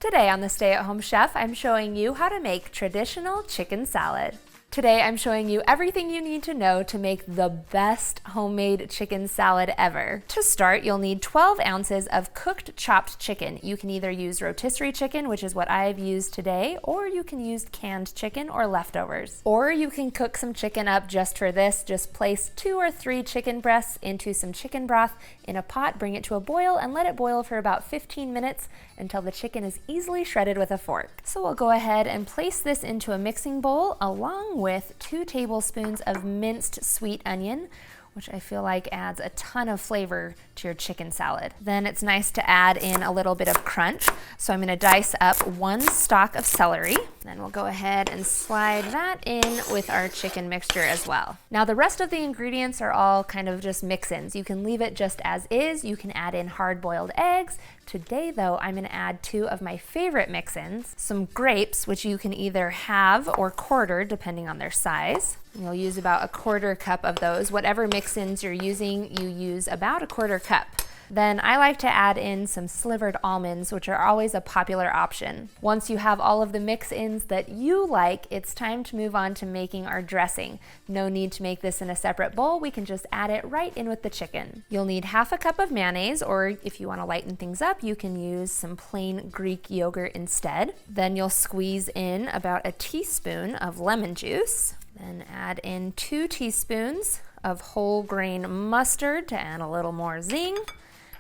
Today on the Stay at Home Chef, I'm showing you how to make traditional chicken salad. Today I'm showing you everything you need to know to make the best homemade chicken salad ever. To start, you'll need 12 ounces of cooked chopped chicken. You can either use rotisserie chicken, which is what I've used today, or you can use canned chicken or leftovers. Or you can cook some chicken up just for this. Just place 2 or 3 chicken breasts into some chicken broth in a pot, bring it to a boil, and let it boil for about 15 minutes until the chicken is easily shredded with a fork. So we'll go ahead and place this into a mixing bowl along with 2 tablespoons of minced sweet onion, which I feel like adds a ton of flavor to your chicken salad. Then it's nice to add in a little bit of crunch. So I'm gonna dice up 1 stalk of celery. Then we'll go ahead and slide that in with our chicken mixture as well. Now the rest of the ingredients are all kind of just mix-ins. You can leave it just as is. You can add in hard-boiled eggs. Today though, I'm gonna add 2 of my favorite mix-ins, some grapes, which you can either halve or quarter depending on their size. You'll use about a 1/4 cup of those. Whatever mix-ins you're using, you use about a 1/4 cup. Then I like to add in some slivered almonds, which are always a popular option. Once you have all of the mix-ins that you like, it's time to move on to making our dressing. No need to make this in a separate bowl. We can just add it right in with the chicken. You'll need 1/2 cup of mayonnaise, or if you want to lighten things up, you can use some plain Greek yogurt instead. Then you'll squeeze in about a teaspoon of lemon juice. Then add in 2 teaspoons of whole grain mustard to add a little more zing.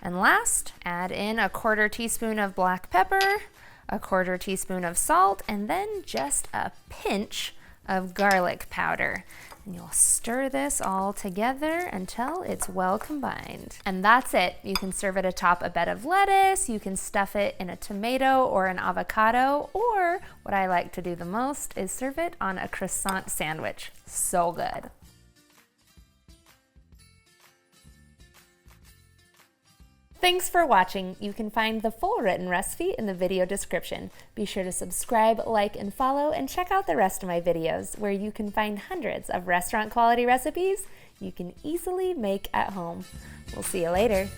And last, add in a 1/4 teaspoon of black pepper, a 1/4 teaspoon of salt, and then just a pinch of garlic powder. And you'll stir this all together until it's well combined. And that's it. You can serve it atop a bed of lettuce, you can stuff it in a tomato or an avocado, or what I like to do the most is serve it on a croissant sandwich. So good. Thanks for watching. You can find the full written recipe in the video description. Be sure to subscribe, like, and follow, and check out the rest of my videos where you can find hundreds of restaurant quality recipes you can easily make at home. We'll see you later.